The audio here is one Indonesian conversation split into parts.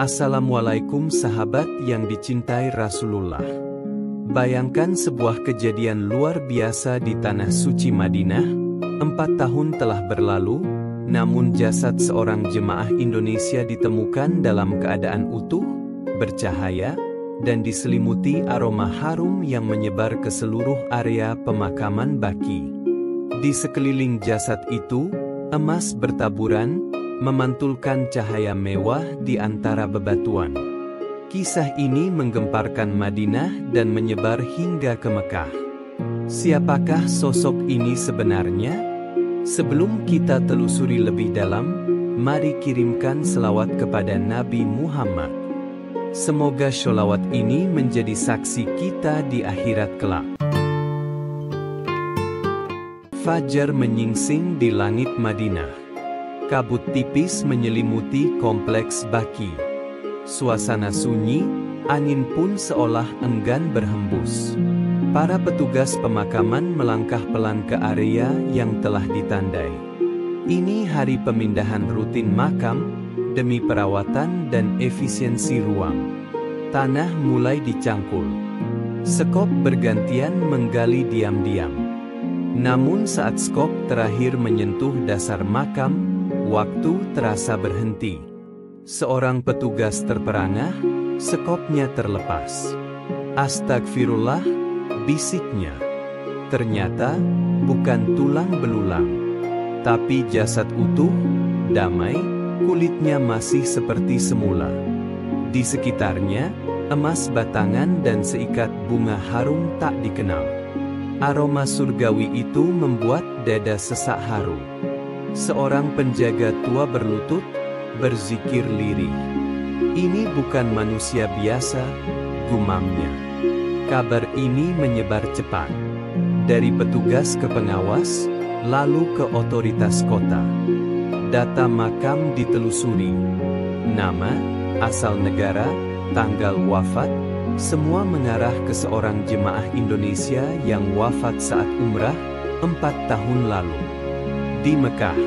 Assalamualaikum sahabat yang dicintai Rasulullah. Bayangkan sebuah kejadian luar biasa di Tanah Suci Madinah. 4 tahun telah berlalu, namun jasad seorang jemaah Indonesia ditemukan dalam keadaan utuh, bercahaya, dan diselimuti aroma harum yang menyebar ke seluruh area pemakaman Baqi. Di sekeliling jasad itu, emas bertaburan, memantulkan cahaya mewah di antara bebatuan. Kisah ini menggemparkan Madinah dan menyebar hingga ke Mekah. Siapakah sosok ini sebenarnya? Sebelum kita telusuri lebih dalam, mari kirimkan selawat kepada Nabi Muhammad. Semoga sholawat ini menjadi saksi kita di akhirat kelak. Fajar menyingsing di langit Madinah. Kabut tipis menyelimuti kompleks Baqi. Suasana sunyi, angin pun seolah enggan berhembus. Para petugas pemakaman melangkah pelan ke area yang telah ditandai. Ini hari pemindahan rutin makam, demi perawatan dan efisiensi ruang. Tanah mulai dicangkul. Skop bergantian menggali diam-diam. Namun saat skop terakhir menyentuh dasar makam, waktu terasa berhenti. Seorang petugas terperangah, skopnya terlepas. Astagfirullah, bisiknya. Ternyata, bukan tulang belulang, tapi jasad utuh, damai, kulitnya masih seperti semula. Di sekitarnya, emas batangan dan seikat bunga harum tak dikenal. Aroma surgawi itu membuat dada sesak haru. Seorang penjaga tua berlutut, berzikir lirih. Ini bukan manusia biasa, gumamnya. Kabar ini menyebar cepat. Dari petugas ke pengawas, lalu ke otoritas kota. Data makam ditelusuri. Nama, asal negara, tanggal wafat, semua mengarah ke seorang jemaah Indonesia yang wafat saat umrah 4 tahun lalu. Di Mekah,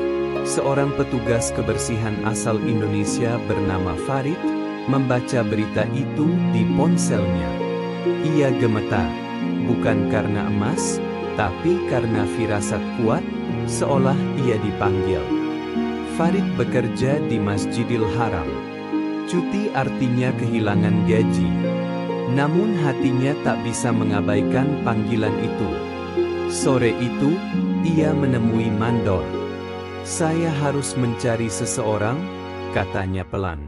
seorang petugas kebersihan asal Indonesia bernama Farid membaca berita itu di ponselnya. Ia gemetar, bukan karena emas, tapi karena firasat kuat, seolah ia dipanggil. Farid bekerja di Masjidil Haram. Cuti artinya kehilangan gaji. Namun hatinya tak bisa mengabaikan panggilan itu. Sore itu, ia menemui mandor. Saya harus mencari seseorang, katanya pelan.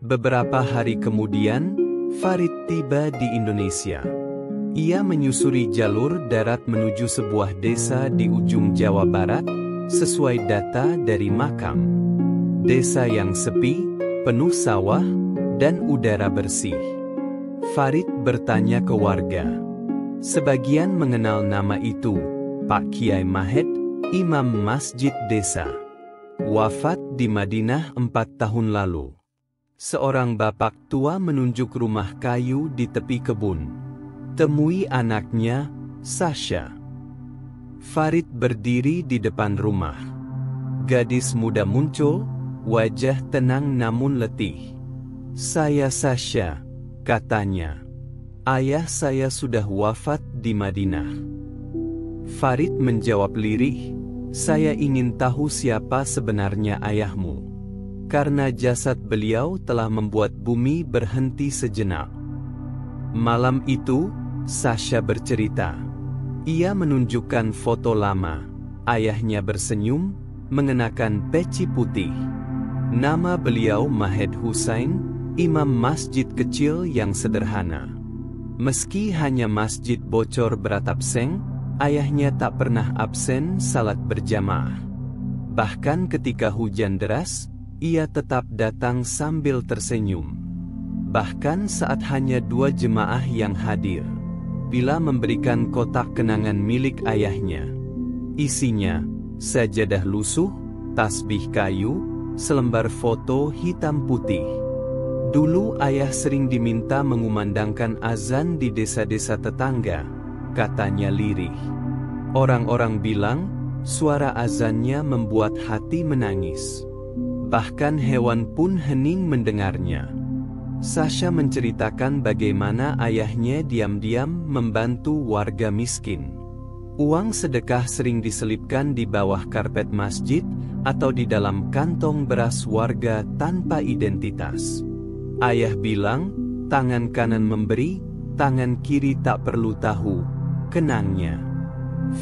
Beberapa hari kemudian, Farid tiba di Indonesia. Ia menyusuri jalur darat menuju sebuah desa di ujung Jawa Barat, sesuai data dari makam. Desa yang sepi, penuh sawah, dan udara bersih. Farid bertanya ke warga. Sebagian mengenal nama itu, Pak Kiai Mahed, imam masjid desa. Wafat di Madinah 4 tahun lalu. Seorang bapak tua menunjuk rumah kayu di tepi kebun. Temui anaknya, Sasha. Farid berdiri di depan rumah. Gadis muda muncul, wajah tenang namun letih. Saya Sasha, katanya. Ayah saya sudah wafat di Madinah. Farid menjawab lirih, saya ingin tahu siapa sebenarnya ayahmu. Karena jasad beliau telah membuat bumi berhenti sejenak. Malam itu, Sasha bercerita. Ia menunjukkan foto lama. Ayahnya bersenyum, mengenakan peci putih. Nama beliau Mahed Hussein, imam masjid kecil yang sederhana. Meski hanya masjid bocor beratap seng, ayahnya tak pernah absen salat berjamaah. Bahkan ketika hujan deras, ia tetap datang sambil tersenyum. Bahkan saat hanya 2 jemaah yang hadir. Bila memberikan kotak kenangan milik ayahnya. Isinya, sajadah lusuh, tasbih kayu, selembar foto hitam putih. Dulu ayah sering diminta mengumandangkan azan di desa-desa tetangga, katanya lirih. Orang-orang bilang, suara azannya membuat hati menangis. Bahkan hewan pun hening mendengarnya. Sasha menceritakan bagaimana ayahnya diam-diam membantu warga miskin. Uang sedekah sering diselipkan di bawah karpet masjid atau di dalam kantong beras warga tanpa identitas. Ayah bilang, tangan kanan memberi, tangan kiri tak perlu tahu, kenangnya.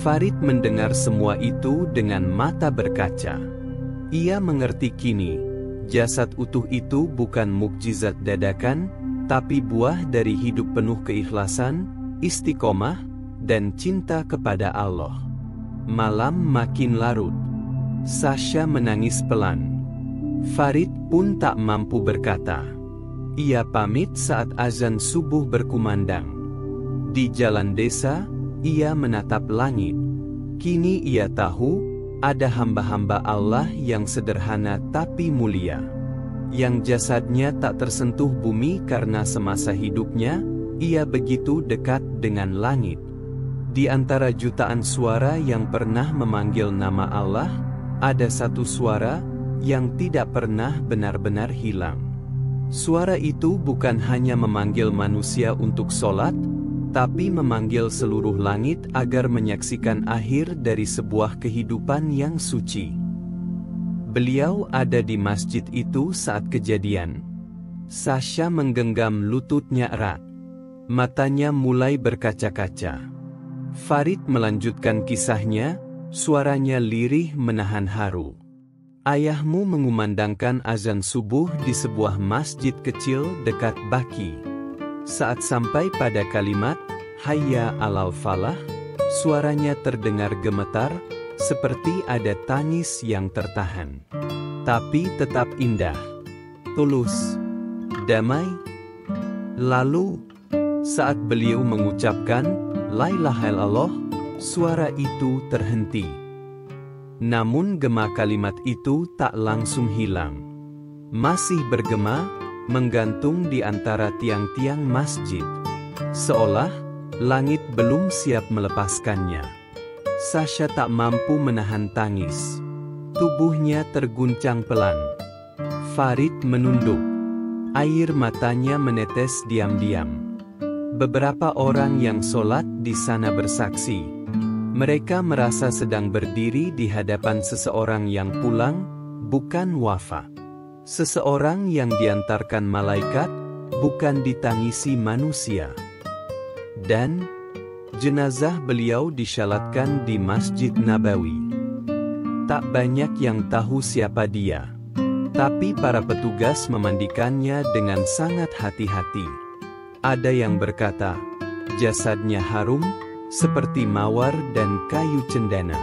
Farid mendengar semua itu dengan mata berkaca. Ia mengerti kini, jasad utuh itu bukan mukjizat dadakan, tapi buah dari hidup penuh keikhlasan, istiqomah, dan cinta kepada Allah. Malam makin larut. Sasha menangis pelan. Farid pun tak mampu berkata. Ia pamit saat azan subuh berkumandang. Di jalan desa, ia menatap langit. Kini ia tahu, ada hamba-hamba Allah yang sederhana tapi mulia. Yang jasadnya tak tersentuh bumi karena semasa hidupnya, ia begitu dekat dengan langit. Di antara jutaan suara yang pernah memanggil nama Allah, ada satu suara yang tidak pernah benar-benar hilang. Suara itu bukan hanya memanggil manusia untuk sholat, tapi memanggil seluruh langit agar menyaksikan akhir dari sebuah kehidupan yang suci. Beliau ada di masjid itu saat kejadian. Sasha menggenggam lututnya erat. Matanya mulai berkaca-kaca. Farid melanjutkan kisahnya, suaranya lirih menahan haru. Ayahmu mengumandangkan azan subuh di sebuah masjid kecil dekat Baki. Saat sampai pada kalimat, Hayya alal falah, suaranya terdengar gemetar, seperti ada tangis yang tertahan. Tapi tetap indah, tulus, damai. Lalu, saat beliau mengucapkan, La ilaha illallah, suara itu terhenti. Namun gema kalimat itu tak langsung hilang. Masih bergema, menggantung di antara tiang-tiang masjid. Seolah, langit belum siap melepaskannya. Sasha tak mampu menahan tangis. Tubuhnya terguncang pelan. Farid menunduk. Air matanya menetes diam-diam. Beberapa orang yang sholat di sana bersaksi. Mereka merasa sedang berdiri di hadapan seseorang yang pulang, bukan wafat. Seseorang yang diantarkan malaikat, bukan ditangisi manusia. Dan jenazah beliau disyalatkan di Masjid Nabawi. Tak banyak yang tahu siapa dia. Tapi para petugas memandikannya dengan sangat hati-hati. Ada yang berkata, jasadnya harum, seperti mawar dan kayu cendana.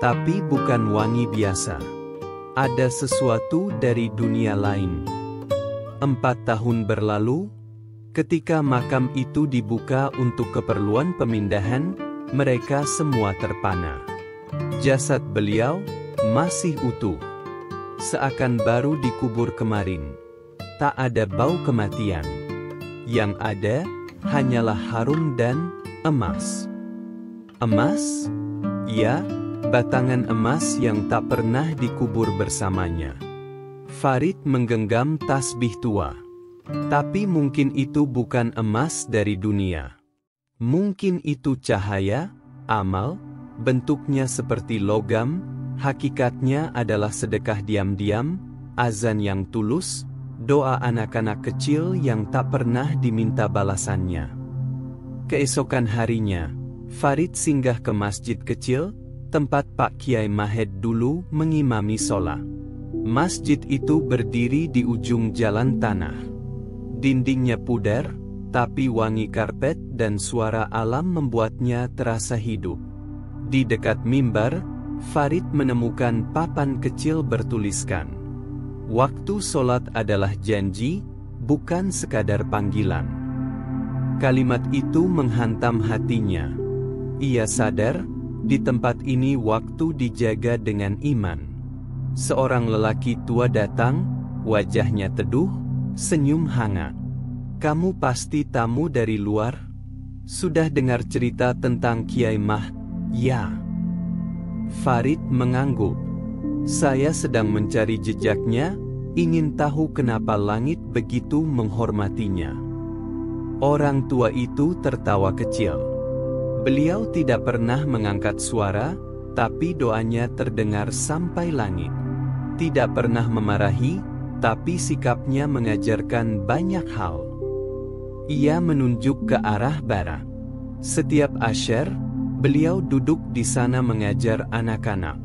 Tapi bukan wangi biasa. Ada sesuatu dari dunia lain. 4 tahun berlalu, ketika makam itu dibuka untuk keperluan pemindahan, mereka semua terpana. Jasad beliau masih utuh. Seakan baru dikubur kemarin. Tak ada bau kematian. Yang ada, hanyalah harum dan emas. Emas? Ya, batangan emas yang tak pernah dikubur bersamanya. Farid menggenggam tasbih tua. Tapi mungkin itu bukan emas dari dunia. Mungkin itu cahaya, amal, bentuknya seperti logam, hakikatnya adalah sedekah diam-diam, azan yang tulus, doa anak-anak kecil yang tak pernah diminta balasannya. Keesokan harinya, Farid singgah ke masjid kecil, tempat Pak Kiai Mahed dulu mengimami sholat. Masjid itu berdiri di ujung jalan tanah. Dindingnya pudar, tapi wangi karpet dan suara alam membuatnya terasa hidup. Di dekat mimbar, Farid menemukan papan kecil bertuliskan, waktu sholat adalah janji, bukan sekadar panggilan. Kalimat itu menghantam hatinya. Ia sadar, di tempat ini waktu dijaga dengan iman. Seorang lelaki tua datang, wajahnya teduh, senyum hangat. Kamu pasti tamu dari luar? Sudah dengar cerita tentang Kiai Mah? Ya. Farid mengangguk. Saya sedang mencari jejaknya, ingin tahu kenapa langit begitu menghormatinya. Orang tua itu tertawa kecil. Beliau tidak pernah mengangkat suara, tapi doanya terdengar sampai langit. Tidak pernah memarahi, tapi sikapnya mengajarkan banyak hal. Ia menunjuk ke arah barat. Setiap asyar, beliau duduk di sana mengajar anak-anak.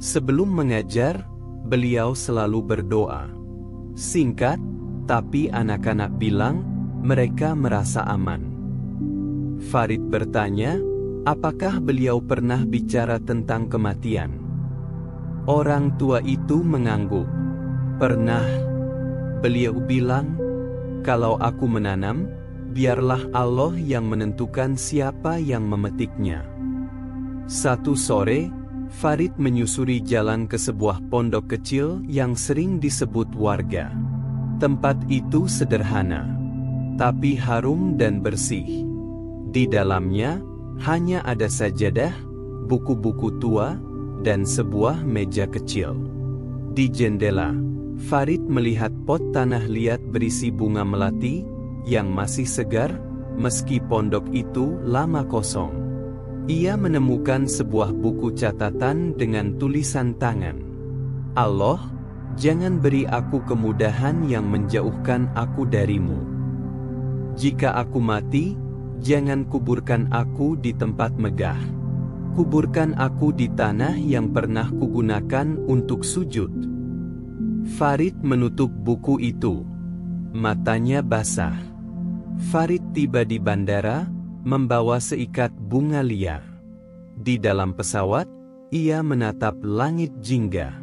Sebelum mengajar, beliau selalu berdoa. Singkat, tapi anak-anak bilang mereka merasa aman. Farid bertanya, apakah beliau pernah bicara tentang kematian? Orang tua itu mengangguk. Pernah. Beliau bilang, kalau aku menanam, biarlah Allah yang menentukan siapa yang memetiknya. Satu sore, Farid menyusuri jalan ke sebuah pondok kecil yang sering disebut warga. Tempat itu sederhana, tapi harum dan bersih. Di dalamnya, hanya ada sajadah, buku-buku tua, dan sebuah meja kecil. Di jendela, Farid melihat pot tanah liat berisi bunga melati, yang masih segar, meski pondok itu lama kosong. Ia menemukan sebuah buku catatan dengan tulisan tangan. Allah, jangan beri aku kemudahan yang menjauhkan aku darimu. Jika aku mati, jangan kuburkan aku di tempat megah. Kuburkan aku di tanah yang pernah kugunakan untuk sujud. Farid menutup buku itu. Matanya basah. Farid tiba di bandara, membawa seikat bunga liar. Di dalam pesawat, ia menatap langit jingga.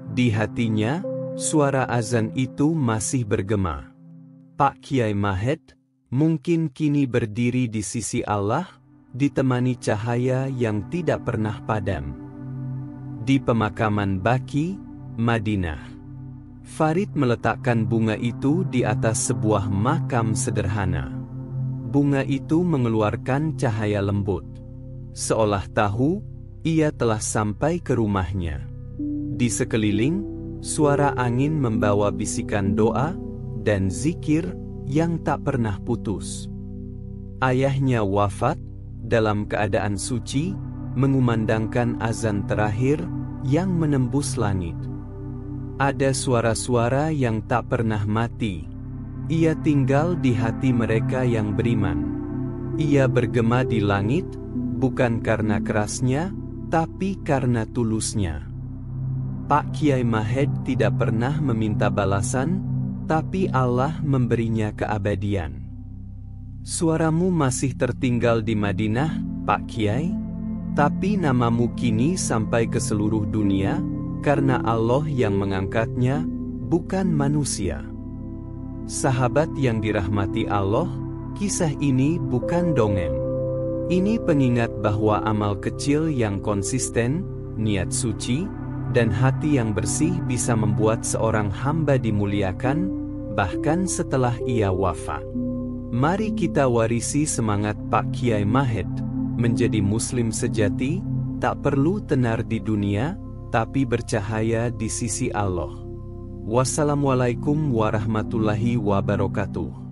Di hatinya, suara azan itu masih bergema. Pak Kiai Mahed, mungkin kini berdiri di sisi Allah, ditemani cahaya yang tidak pernah padam. Di pemakaman Baqi, Madinah. Farid meletakkan bunga itu di atas sebuah makam sederhana. Bunga itu mengeluarkan cahaya lembut. Seolah tahu, ia telah sampai ke rumahnya. Di sekeliling, suara angin membawa bisikan doa dan zikir yang tak pernah putus. Ayahnya wafat dalam keadaan suci, mengumandangkan azan terakhir yang menembus langit. Ada suara-suara yang tak pernah mati. Ia tinggal di hati mereka yang beriman. Ia bergema di langit, bukan karena kerasnya, tapi karena tulusnya. Pak Kiai Mahed tidak pernah meminta balasan, tapi Allah memberinya keabadian. Suaramu masih tertinggal di Madinah, Pak Kiai, tapi namamu kini sampai ke seluruh dunia, karena Allah yang mengangkatnya, bukan manusia. Sahabat yang dirahmati Allah, kisah ini bukan dongeng. Ini pengingat bahwa amal kecil yang konsisten, niat suci, dan hati yang bersih bisa membuat seorang hamba dimuliakan, bahkan setelah ia wafat. Mari kita warisi semangat Pak Kiai Mahed, menjadi muslim sejati, tak perlu tenar di dunia, tapi bercahaya di sisi Allah. Wassalamualaikum warahmatullahi wabarakatuh.